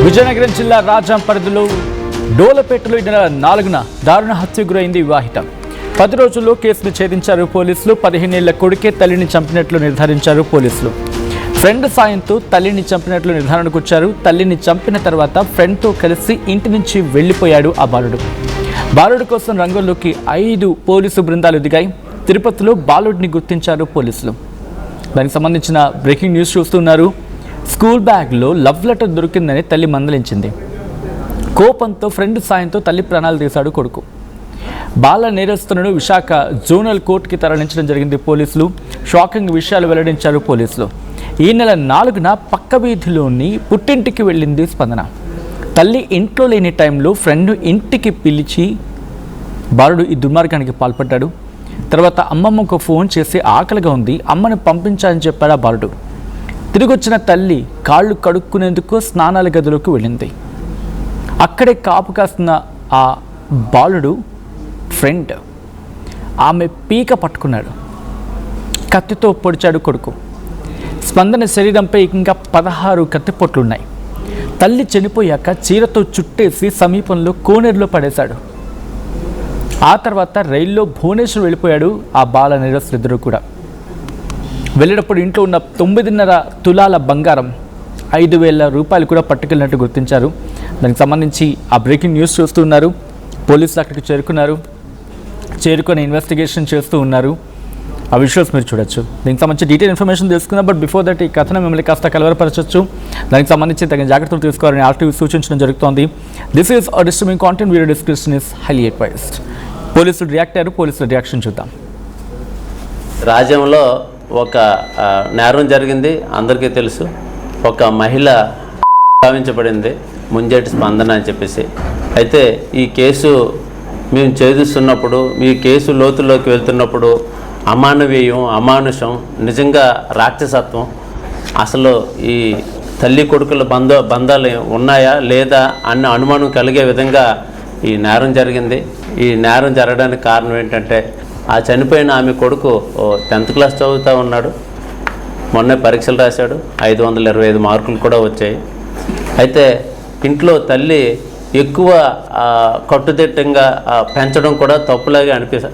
విజయనగరం జిల్లా రాజాం పరిధిలో డోలపేటలో ఈ నెల 4న దారుణ హత్యకు గురైంది వివాహిత. 10 రోజుల్లో కేసును ఛేదించారు పోలీసులు. 15 ఏళ్ల కొడుకే తల్లిని చంపినట్లు నిర్ధారించారు పోలీసులు. ఫ్రెండ్ సాయంతో తల్లిని చంపినట్లు నిర్ధారణకు వచ్చారు. తల్లిని చంపిన తర్వాత ఫ్రెండ్తో కలిసి ఇంటి నుంచి వెళ్లిపోయాడు ఆ బాలుడు కోసం రంగంలోకి 5 పోలీసు బృందాలు దిగాయి. తిరుపతిలో బాలుడిని గుర్తించారు పోలీసులు. దానికి సంబంధించిన బ్రేకింగ్ న్యూస్ చూస్తున్నారు. స్కూల్ బ్యాగ్లో లవ్ లెటర్ దొరికిందని తల్లి మందలించింది. కోపంతో ఫ్రెండ్ సాయంతో తల్లి ప్రాణాలు తీశాడు కొడుకు. బాల నేరస్తులను విశాఖ జోనల్ కోర్టుకి తరలించడం జరిగింది పోలీసులు. షాకింగ్ విషయాలు వెల్లడించారు పోలీసులు. ఈ నెల 4న పక్క వీధిలోని పుట్టింటికి వెళ్ళింది స్పందన. తల్లి ఇంట్లో లేని టైంలో ఫ్రెండ్ ఇంటికి పిలిచి బాలుడు ఈ దుర్మార్గానికి పాల్పడ్డాడు. తర్వాత అమ్మమ్మకు ఫోన్ చేసి ఆకలిగా ఉంది, అమ్మని పంపించాలని చెప్పాడు ఆ బాలుడు. తిరిగొచ్చిన తల్లి కాళ్ళు కడుక్కునేందుకు స్నానాల గదిలోకి వెళ్ళింది. అక్కడే కాపు కాస్తున్న ఆ బాలుడు ఫ్రెండ్ ఆమె పీక పట్టుకున్నాడు. కత్తితో పొడిచాడు కొడుకు. స్పందన శరీరంపై ఇంకా 16 కత్తిపొట్లున్నాయి. తల్లి చనిపోయాక చీరతో చుట్టేసి సమీపంలో కోనేరులో పడేశాడు. ఆ తర్వాత రైల్లో భువనేశ్వర్ వెళ్ళిపోయాడు ఆ బాల నేరస్తులిద్దరూ కూడా. వెళ్ళేటప్పుడు ఇంట్లో ఉన్న 9.5 తులాల బంగారం, 5,000 రూపాయలు కూడా పట్టుకెళ్ళినట్టు గుర్తించారు. దానికి సంబంధించి ఆ బ్రేకింగ్ న్యూస్ చూస్తున్నారు. పోలీసులు అక్కడికి చేరుకొని ఇన్వెస్టిగేషన్ చేస్తూ ఉన్నారు. ఆ విజువల్స్ మీరు చూడొచ్చు. దీనికి సంబంధించి డీటెయిల్ ఇన్ఫర్మేషన్ తెలుసుకున్నాం. బట్ బిఫోర్ దట్ ఈ కథను మిమ్మల్ని కాస్త కలవరపరచవచ్చు. దానికి సంబంధించి తగిన జాగ్రత్తలు తీసుకోవాలని ఆర్టీవీ సూచించడం జరుగుతోంది. This is a disturbing content. Video description is highly advised. పోలీసులు రియాక్ట్ అయ్యారు. పోలీసుల రియాక్షన్ చూద్దాం. రాజ్యంలో ఒక నేరం జరిగింది, అందరికీ తెలుసు. ఒక మహిళ భావించబడింది, ముంజేటి స్పందన అని చెప్పేసి. అయితే ఈ కేసు మేము ఛేదిస్తున్నప్పుడు, ఈ కేసు లోతుల్లోకి వెళ్తున్నప్పుడు అమానవీయం, అమానుషం, నిజంగా రాక్షసత్వం, అసలు ఈ తల్లి కొడుకుల బంధాలు ఉన్నాయా లేదా అన్న అనుమానం కలిగే విధంగా ఈ నేరం జరిగింది. ఈ నేరం జరగడానికి కారణం ఏంటంటే, ఆ చనిపోయిన ఆమె కొడుకు 10th క్లాస్ చదువుతూ ఉన్నాడు. మొన్నే పరీక్షలు రాశాడు, 525 మార్కులు కూడా వచ్చాయి. అయితే ఇంట్లో తల్లి ఎక్కువ కట్టుదిట్టంగా పెంచడం కూడా తప్పులాగే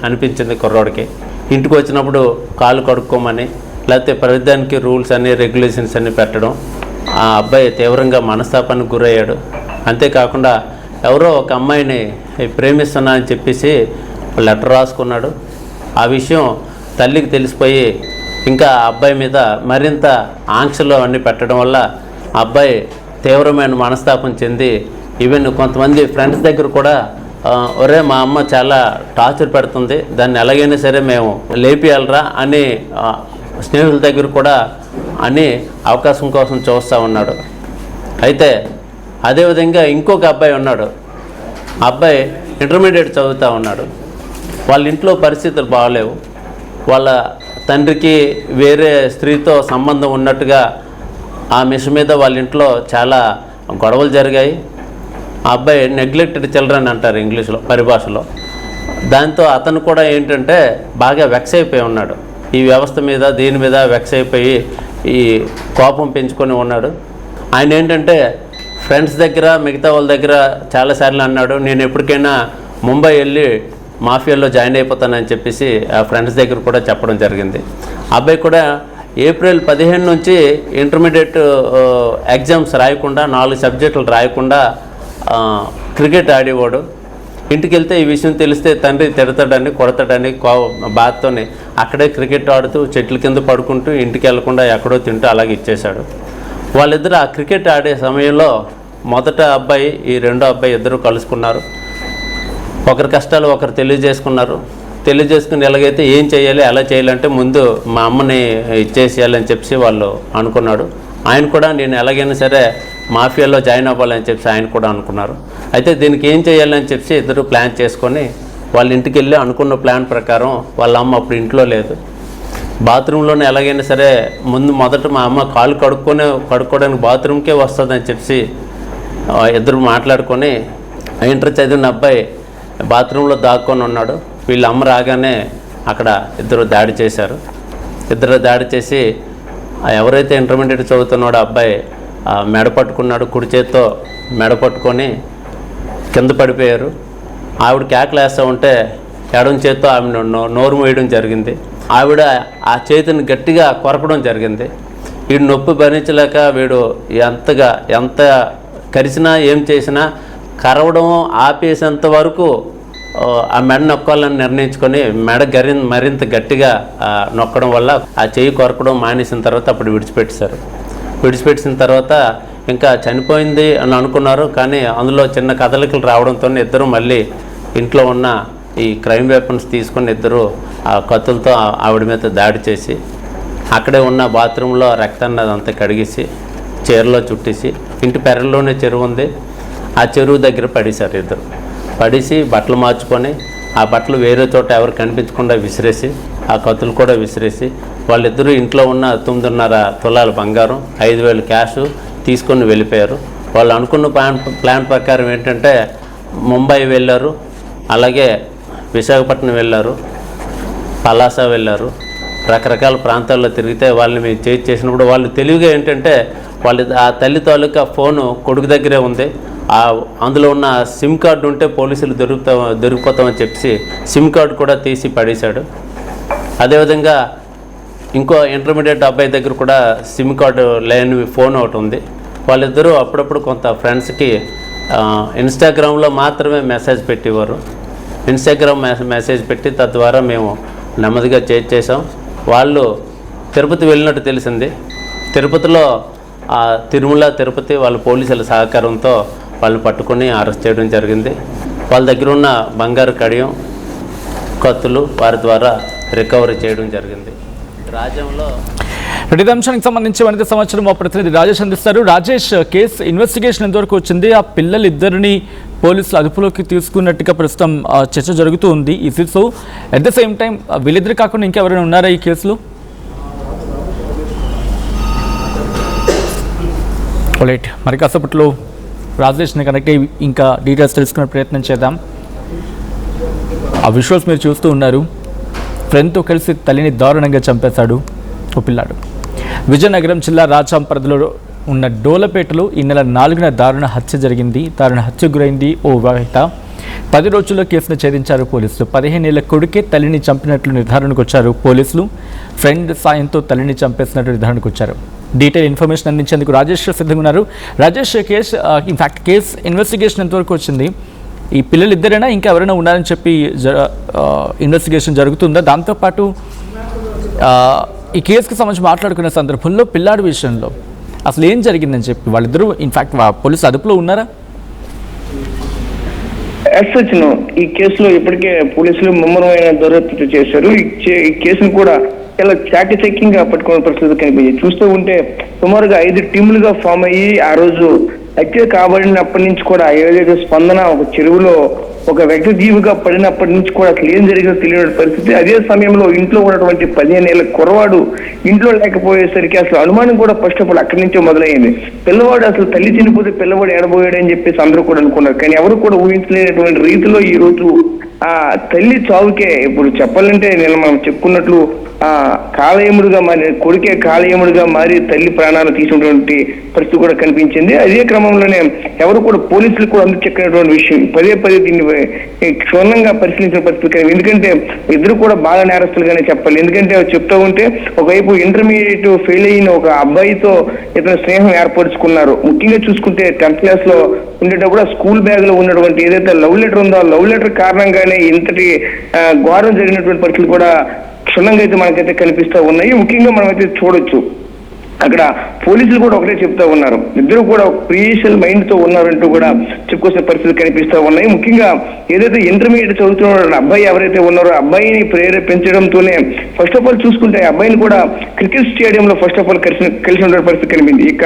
అనిపించింది కుర్రోడికి. ఇంటికి వచ్చినప్పుడు కాళ్ళు కడుక్కోమని, లేకపోతే ప్రతిదానికి రూల్స్ అన్ని రెగ్యులేషన్స్ అన్ని పెట్టడం. ఆ అబ్బాయి తీవ్రంగా మనస్తాపానికి గురయ్యాడు. అంతేకాకుండా ఎవరో ఒక అమ్మాయిని ప్రేమిస్తున్నా అని చెప్పేసి లెటర్ రాసుకున్నాడు. ఆ విషయం తల్లికి తెలిసిపోయి ఇంకా ఆ అబ్బాయి మీద మరింత ఆంక్షలు అన్నీ పెట్టడం వల్ల అబ్బాయి తీవ్రమైన మనస్తాపం చెంది ఈవెన్ కొంతమంది ఫ్రెండ్స్ దగ్గర కూడా ఒరే మా అమ్మ చాలా టార్చర్ పెడుతుంది, దాన్ని ఎలాగైనా సరే మేము లేపియాలరా అని స్నేహితుల దగ్గర కూడా అని అవకాశం కోసం చూస్తూ ఉన్నాడు. అయితే అదేవిధంగా ఇంకొక అబ్బాయి ఉన్నాడు. ఆ అబ్బాయి ఇంటర్మీడియట్ చదువుతూ ఉన్నాడు. వాళ్ళ ఇంట్లో పరిస్థితులు బాగలేవు. వాళ్ళ తండ్రికి వేరే స్త్రీతో సంబంధం ఉన్నట్టుగా ఆ మిషన్ మీద వాళ్ళ ఇంట్లో చాలా గొడవలు జరిగాయి. ఆ అబ్బాయి నెగ్లెక్టెడ్ చిల్డ్రన్ అంటారు ఇంగ్లీష్లో పరిభాషలో. దాంతో అతను కూడా ఏంటంటే బాగా వెక్స్ అయిపోయి ఉన్నాడు. ఈ వ్యవస్థ మీద దీని మీద వెక్స్ అయిపోయి ఈ కోపం పెంచుకొని ఉన్నాడు. ఆయన ఏంటంటే ఫ్రెండ్స్ దగ్గర మిగతా వాళ్ళ దగ్గర చాలాసార్లు అన్నాడు, నేను ఎప్పటికైనా ముంబై వెళ్ళి మాఫియాలో జాయిన్ అయిపోతానని చెప్పేసి ఆ ఫ్రెండ్స్ దగ్గర కూడా చెప్పడం జరిగింది. అబ్బాయి కూడా ఏప్రిల్ 15 నుంచి ఇంటర్మీడియట్ ఎగ్జామ్స్ రాయకుండా, 4 సబ్జెక్టులు రాయకుండా క్రికెట్ ఆడేవాడు. ఇంటికి వెళ్తే ఈ విషయం తెలిస్తే తండ్రి తిడతాడని, కొడతాడని బాధతోనే అక్కడే క్రికెట్ ఆడుతూ చెట్ల కింద పడుకుంటూ ఇంటికి వెళ్లకుండా ఎక్కడో తింటూ అలాగే ఇచ్చేశాడు. వాళ్ళిద్దరు ఆ క్రికెట్ ఆడే సమయంలో మొదట అబ్బాయి, ఈ రెండో అబ్బాయి ఇద్దరు కలుసుకున్నారు. ఒకరి కష్టాలు ఒకరు తెలియజేసుకుని ఎలాగైతే ఏం చేయాలి, ఎలా చేయాలంటే ముందు మా అమ్మని ఇచ్చేసేయాలని చెప్పి వాళ్ళు అనుకున్నాడు. ఆయన కూడా నేను ఎలాగైనా సరే మాఫియాలో జాయిన్ అవ్వాలని చెప్పి ఆయన కూడా అనుకున్నారు. అయితే దీనికి ఏం చేయాలని చెప్పి ఇద్దరు ప్లాన్ చేసుకొని వాళ్ళ ఇంటికి వెళ్ళి అనుకున్న ప్లాన్ ప్రకారం వాళ్ళ అమ్మ అప్పుడు ఇంట్లో లేదు. బాత్రూంలోనే ఎలాగైనా సరే మొదట మా అమ్మ కాళ్ళు కడుక్కోవడానికి బాత్రూమ్కే వస్తుందని చెప్పి ఇద్దరు మాట్లాడుకొని ఇంటర్ చదివిన అబ్బాయి బాత్రూంలో దాక్కొని ఉన్నాడు. వీళ్ళ అమ్మ రాగానే అక్కడ ఇద్దరు దాడి చేసి ఎవరైతే ఇంటర్మీడియట్ చదువుతున్నాడో అబ్బాయి మెడ పట్టుకున్నాడు, కుడి చేత్తో మెడ పట్టుకొని కింద పడిపోయారు. ఆవిడ కేకలేస్తూ ఉంటే ఎడమ చేత్తో ఆమె నోరు మూయడం జరిగింది. ఆవిడ ఆ చేతిని గట్టిగా కొరకడం జరిగింది. వీడు నొప్పి భరించలేక వీడు ఎంత కరిచినా ఏం చేసినా కరవడం ఆపేసేంత వరకు ఆ మెడ నొక్కాలని నిర్ణయించుకొని మెడ మరింత గట్టిగా నొక్కడం వల్ల ఆ చెయ్యి కొరకడం మానేసిన తర్వాత అప్పుడు విడిచిపెట్టేశారు. విడిచిపెట్టిన తర్వాత ఇంకా చనిపోయింది అని అనుకున్నారు. కానీ అందులో చిన్న కదలికలు రావడంతో ఇద్దరు మళ్ళీ ఇంట్లో ఉన్న ఈ క్రైమ్ వెపన్స్ తీసుకొని ఇద్దరు ఆ కత్తులతో ఆవిడ మీద దాడి చేసి అక్కడే ఉన్న బాత్రూంలో రక్తాన్ని అదంతా కడిగేసి చీరలో చుట్టేసి ఇంటి పెరల్లోనే చెరువు ఉంది, ఆ చెరువు దగ్గర పడేశారు. ఇద్దరు పడేసి బట్టలు మార్చుకొని ఆ బట్టలు వేరే చోట ఎవరు కనిపించకుండా విసిరేసి ఆ కత్తులు కూడా విసిరేసి వాళ్ళిద్దరూ ఇంట్లో ఉన్న 9.5 తులాల బంగారం 5,000 క్యాష్ తీసుకొని వెళ్ళిపోయారు. వాళ్ళు అనుకున్న ప్లాన్ ప్రకారం ఏంటంటే ముంబై వెళ్ళారు, అలాగే విశాఖపట్నం వెళ్ళారు, పలాస వెళ్ళారు. రకరకాల ప్రాంతాల్లో తిరిగితే వాళ్ళని మేము చేసినప్పుడు వాళ్ళు తెలివిగా ఏంటంటే ఆ తల్లి తాలూకా ఫోను కొడుకు దగ్గరే ఉంది, అందులో ఉన్న సిమ్ కార్డు ఉంటే పోలీసులు దొరికిపోతామని చెప్పి సిమ్ కార్డు కూడా తీసి పడేశాడు. అదేవిధంగా ఇంకో ఇంటర్మీడియట్ అబ్బాయి దగ్గర కూడా సిమ్ కార్డు లేని ఫోన్ ఒకటి ఉంది. వాళ్ళిద్దరూ అప్పుడప్పుడు కొంత ఫ్రెండ్స్కి ఇన్స్టాగ్రామ్లో మాత్రమే మెసేజ్ పెట్టేవారు. ఇన్స్టాగ్రామ్ మెసేజ్ పెట్టి తద్వారా మేము నెమ్మదిగా చేసాం. వాళ్ళు తిరుపతి వెళ్ళినట్టు తెలిసింది. తిరుపతిలో తిరుమల తిరుపతి వాళ్ళ పోలీసుల సహకారంతో వాళ్ళని పట్టుకొని అరెస్ట్ చేయడం జరిగింది. వాళ్ళ దగ్గర ఉన్న బంగారు కడియం, కత్తులు వారి ద్వారా రికవరీ చేయడం జరిగింది. రాజ్యంలో ప్రతి అంశానికి సంబంధించి మరింత సమాచారం మా ప్రతినిధి రాజేష్ అందిస్తారు. రాజేష్, కేసు ఇన్వెస్టిగేషన్ ఎంతవరకు వచ్చింది? ఆ పిల్లలిద్దరిని పోలీసులు అదుపులోకి తీసుకున్నట్టుగా ప్రస్తుతం చర్చ జరుగుతూ ఉంది. ఇది so at the same time వీళ్ళిద్దరు కాకుండా ఇంకెవరైనా ఉన్నారా ఈ కేసులో? రైట్, మరి కాసేపట్లో రాజేష్ని కనెక్ట్ అయ్యి ఇంకా డీటెయిల్స్ తెలుసుకునే ప్రయత్నం చేద్దాం. ఆ విజువల్స్ మీరు చూస్తూ ఉన్నారు. ఫ్రెండ్తో కలిసి తల్లిని దారుణంగా చంపేశాడు ఓ పిల్లాడు. విజయనగరం జిల్లా రాజాం పరిధిలో ఉన్న డోలపేటలో ఈ నెల 4న దారుణ హత్య జరిగింది. దారుణ హత్య గురైంది ఓ వివాహిత. 10 రోజుల్లో కేసును ఛేదించారు పోలీసులు. 15 ఏళ్ల కొడుకే తల్లిని చంపినట్లు నిర్ధారణకు వచ్చారు పోలీసులు. ఫ్రెండ్ సాయంతో తల్లిని చంపేసినట్టు నిర్ధారణకు వచ్చారు. డీటెయిల్ ఇన్ఫర్మేషన్ అందించేందుకు రాజేష్ సిద్ధంగా ఉన్నారు. రాజేష్, కేసు ఇన్వెస్టిగేషన్ ఎంతవరకు వచ్చింది? ఈ పిల్లలిద్దరైనా ఇంకా ఎవరైనా ఉన్నారని చెప్పి ఇన్వెస్టిగేషన్ జరుగుతుందా? దాంతోపాటు ఈ కేసుకి సంబంధించి మాట్లాడుకునే సందర్భంలో పిల్లాడి విషయంలో అసలు ఏం జరిగిందని చెప్పి వాళ్ళిద్దరూ ఇన్ఫాక్ట్ పోలీసు అదుపులో ఉన్నారా? ఈ కేసులో ఇప్పటికే పోలీసులు ముమ్మరమైన దర్యాప్తు చేశారు. ఈ కేసును కూడా చాలా చాకచక్యంగా పట్టుకునే పరిస్థితి కనిపించింది. చూస్తూ ఉంటే సుమారుగా 5 టీములుగా ఫామ్ అయ్యి ఆ రోజు హత్య కాబడినప్పటి నుంచి కూడా ఏదైతే స్పందన ఒక చెరువులో ఒక వ్యక్తి జీవిగా పడినప్పటి నుంచి కూడా అసలు ఏం జరిగిందో తెలియని పరిస్థితి. అదే సమయంలో ఇంట్లో ఉన్నటువంటి 15 ఏళ్ల కుర్రవాడు ఇంట్లో లేకపోయేసరికి అసలు అనుమానం కూడా ఫస్ట్ ఆఫ్ ఆల్ అక్కడి నుంచే మొదలైంది. పిల్లవాడు అసలు తల్లి చనిపోతే పిల్లవాడు ఎడబోయాడని చెప్పేసి అందరూ కూడా అనుకున్నారు. కానీ ఎవరు కూడా ఊహించలేనటువంటి రీతిలో ఈ రోజు ఆ తల్లి చావుకే ఇప్పుడు చెప్పాలంటే నేను మనం చెప్పుకున్నట్లు కాలయముడుగా మారి కొడుకే కాలయముడుగా మారి తల్లి ప్రాణాలు తీసుకున్నటువంటి పరిస్థితి కూడా కనిపించింది. అదే క్రమంలోనే ఎవరు కూడా పోలీసులు కూడా అందచెక్కినటువంటి విషయం పదే దీన్ని క్షుణ్ణంగా పరిశీలించిన పరిస్థితి. ఎందుకంటే ఇద్దరు కూడా బాగా నేరస్తులుగానే చెప్పాలి. ఎందుకంటే చెప్తూ ఉంటే ఒకవైపు ఇంటర్మీడియట్ ఫెయిల్ అయిన ఒక అబ్బాయితో ఇతను స్నేహం ఏర్పరచుకున్నారు. ముఖ్యంగా చూసుకుంటే 10th క్లాస్ లో ఉండేటప్పుడు స్కూల్ బ్యాగ్ లో ఉన్నటువంటి ఏదైతే లవ్ లెటర్ ఉందో ఆ లవ్ లెటర్ కారణంగానే ఇంతటి ఘోరం జరిగినటువంటి పరిస్థితులు కూడా క్షుణ్ణంగా అయితే మనకైతే కనిపిస్తూ ఉన్నాయి. ముఖ్యంగా మనమైతే చూడొచ్చు అక్కడ పోలీసులు కూడా ఒకటే చెప్తా ఉన్నారు, ఇద్దరు కూడా క్రియేషన్ మైండ్ తో ఉన్నారంటూ కూడా చెప్పుకొచ్చిన పరిస్థితులు కనిపిస్తూ ఉన్నాయి. ముఖ్యంగా ఏదైతే ఇంటర్మీడియట్ చదువుతున్న అబ్బాయి ఎవరైతే ఉన్నారో అబ్బాయిని ప్రేరేపించడంతోనే ఫస్ట్ ఆఫ్ ఆల్ చూసుకుంటే అబ్బాయిని కూడా క్రికెట్ స్టేడియంలో ఫస్ట్ ఆఫ్ ఆల్ కలిసి ఉండే పరిస్థితి కనిపించింది. ఇక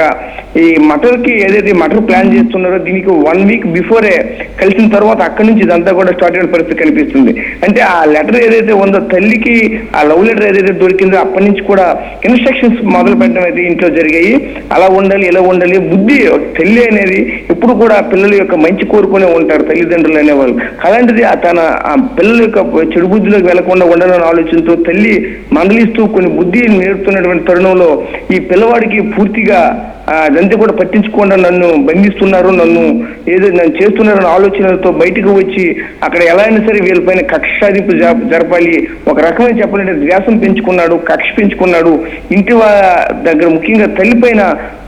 ఈ మటర్ కి ఏదైతే మటర్ ప్లాన్ చేస్తున్నారో దీనికి 1 వీక్ బిఫోరే కలిసిన తర్వాత అక్కడి నుంచి ఇదంతా కూడా స్టార్ట్ అయిన పరిస్థితి కనిపిస్తుంది. అంటే ఆ లెటర్ ఏదైతే ఉందో తల్లికి ఆ లవ్ లెటర్ ఏదైతే దొరికిందో అప్పటి నుంచి కూడా ఇన్స్ట్రక్షన్స్ మొదలు పెట్టడం అయితే ఇంట్లో జరిగాయి. అలా ఉండాలి, ఇలా ఉండాలి, బుద్ధి తల్లి అనేది ఎప్పుడు ఎప్పుడు కూడా పిల్లల యొక్క మంచి కోరుకునే ఉంటారు తల్లిదండ్రులు అనేవాళ్ళు. అలాంటిది తన ఆ పిల్లల యొక్క చెడు బుద్ధిలోకి వెళ్లకుండా ఉండాలని ఆలోచనతో తల్లి మందలిస్తూ కొన్ని బుద్ధి నేర్పుతున్నటువంటి తరుణంలో ఈ పిల్లవాడికి పూర్తిగా అదంతా కూడా పట్టించకుండా నన్ను బంధిస్తున్నారు, నన్ను చేస్తున్నారన్న ఆలోచనలతో బయటకు వచ్చి అక్కడ ఎలా అయినా సరే వీళ్ళపైన కక్ష సాధింపు జరపాలి, ఒక రకమైన చెప్పాలంటే ద్వేషం పెంచుకున్నాడు, కక్ష పెంచుకున్నాడు. ఇంటి దగ్గర ముఖ్యంగా తల్లి పైన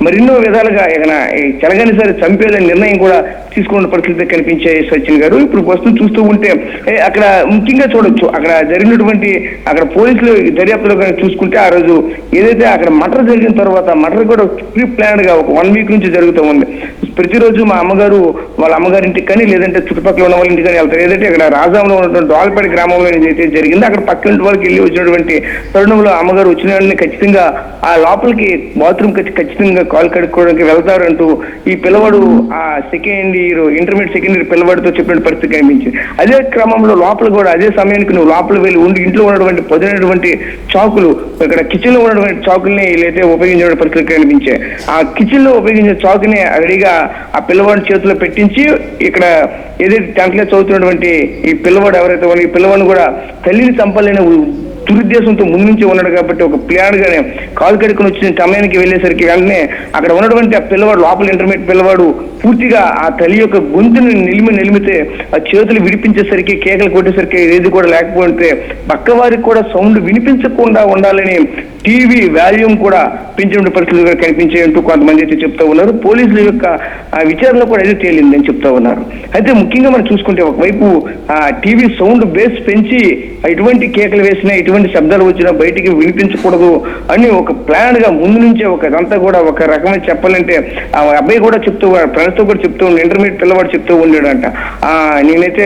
మరెన్నో విధాలుగా చెలగాని సరే చంపేదని నిర్ణయం కూడా తీసుకున్న పరిస్థితి కనిపించాయి సచిన్ గారు. ఇప్పుడు ప్రస్తుతం చూస్తూ ఉంటే అక్కడ ముఖ్యంగా చూడొచ్చు, అక్కడ జరిగినటువంటి అక్కడ పోలీసులు దర్యాప్తులో కానీ చూసుకుంటే ఆ రోజు ఏదైతే అక్కడ మర్డర్ జరిగిన తర్వాత మర్డర్ కూడా ప్రీ ప్లాన్డ్ గా ఒక 1 వీక్ నుంచి జరుగుతూ ఉంది. ప్రతిరోజు మా అమ్మగారు వాళ్ళ అమ్మగారి ఇంటికి కానీ లేదంటే చుట్టుపక్కల ఉన్న వాళ్ళ ఇంటికి కానీ వెళ్తారు. ఏదైతే ఇక్కడ రాజాంలో ఉన్నటువంటి డోల్పేట గ్రామంలో ఏదైతే జరిగిందో అక్కడ పక్కన వాళ్ళకి వెళ్ళి వచ్చినటువంటి తరుణంలో అమ్మగారు వచ్చిన వెంటనే ఖచ్చితంగా ఆ లోపలికి బాత్రూమ్ ఖచ్చితంగా కాల్ కడుక్కోవడానికి వెళ్తారంటూ ఈ పిల్లవాడు ఆ ఇంటర్మీడియట్ సెకండ్ ఇయర్ పిల్లవాడితో చెప్పిన పరిస్థితి కనిపించింది. అదే క్రమంలో లోపల కూడా అదే సమయానికి నువ్వు లోపల వెళ్ళి ఇంట్లో ఉన్నటువంటి పొదినటువంటి చాకులు ఇక్కడ కిచెన్ లో ఉన్నటువంటి చాకుల్ని వీళ్ళైతే ఉపయోగించిన పరిస్థితి కనిపించాయి. ఆ కిచెన్ లో ఉపయోగించిన చాకుని రెడీగా ఆ పిల్లవాడి చేతిలో పెట్టించి ఇక్కడ ఏదైతే 10th క్లాస్ చదువుతున్నటువంటి ఈ పిల్లవాడు ఎవరైతే ఈ పిల్లవాడిని కూడా తల్లిని చంపాలని దురుద్దేశంతో ముందు నుంచి ఉన్నాడు కాబట్టి ఒక ప్లాన్ గానే కాలు కడుక్కుని వచ్చిన సమయానికి వెళ్ళేసరికి వెంటనే అక్కడ ఉన్నటువంటి ఆ పిల్లవాడు లోపల ఇంటర్మీడియట్ పిల్లవాడు పూర్తిగా ఆ తల్లి యొక్క గొంతుని నిలిమితే ఆ చేతులు విడిపించేసరికి కేకలు కొట్టేసరికి ఏది కూడా లేకపోతే పక్కవారికి కూడా సౌండ్ వినిపించకుండా ఉండాలని టీవీ వాల్యూమ్ కూడా పెంచిన పరిస్థితులు కనిపించేంటూ కొంతమంది అయితే చెప్తా ఉన్నారు. పోలీసుల యొక్క విచారణలో కూడా అయితే తేలిందని చెప్తా ఉన్నారు. అయితే ముఖ్యంగా మనం చూసుకుంటే ఒకవైపు ఆ టీవీ సౌండ్ బేస్ పెంచి ఎటువంటి కేకలు వేసినా ఎటువంటి శబ్దాలు వచ్చినా బయటికి వినిపించకూడదు అని ఒక ప్లాన్ గా ముందు నుంచే అదంతా కూడా ఒక రకమైన చెప్పాలంటే ఆ అబ్బాయి కూడా చెప్తూ ఫ్రెండ్స్ తో కూడా చెప్తూ ఇంటర్మీడియట్ పిల్లవాడు చెప్తూ ఉండేడంట, నేనైతే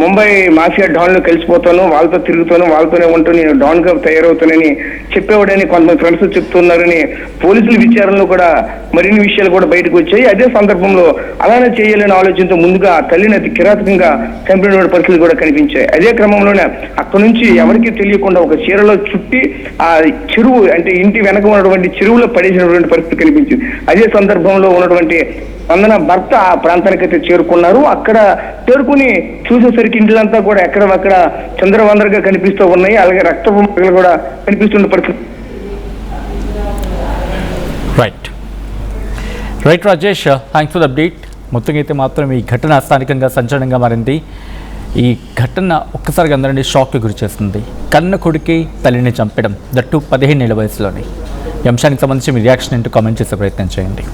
ముంబై మాఫియా డాన్ లో కలిసిపోతాను, వాళ్ళతో తిరుగుతాను, వాళ్ళతోనే ఉంటాను, నేను డాన్ గా తయారవుతానని చెప్పేవాడని కొంతమంది ఫ్రెండ్స్ చెప్తున్నారని పోలీసుల విచారణలో కూడా మరిన్ని విషయాలు కూడా బయటకు వచ్చాయి. అదే సందర్భంలో అలానే చేయాలని ఆలోచనతో ముందుగా తల్లిని అతి కిరాతకంగా చంపిన పరిస్థితులు కూడా కనిపించాయి. అదే క్రమంలోనే అక్కడి నుంచి ఎవరికీ తెలియకుండా ఒక చీరలో చుట్టి ఆ చెరువు అంటే ఇంటి వెనక ఉన్నటువంటి చెరువులో పడేసినటువంటి పరిస్థితి కనిపించింది. అదే సందర్భంలో ఉన్నటువంటి స్పందన భర్త ఆ ప్రాంతానికి అయితే చేరుకున్నారు. అక్కడ చేరుకుని చూసేసరికి ఇంటిలంతా కూడా ఎక్కడక్కడ చంద్రవందరగా కనిపిస్తూ ఉన్నాయి, అలాగే రక్తపు మరకలు కూడా కనిపిస్తున్న పరిస్థితి. Right Rajesh, thanks for the update. మొత్తంగా అయితే మాత్రం ఈ ఘటన స్థానికంగా సంచలనంగా మారింది. ఈ ఘటన ఒక్కసారిగా అందరినీ షాక్కి గురి చేస్తుంది. కన్న కొడుకే తల్లిని చంపడం, దట్టు 15 ఏళ్ల వయసులోనే. ఈ అంశానికి సంబంధించి మీ రియాక్షన్ ఏంటో కామెంట్ చేసే ప్రయత్నం చేయండి.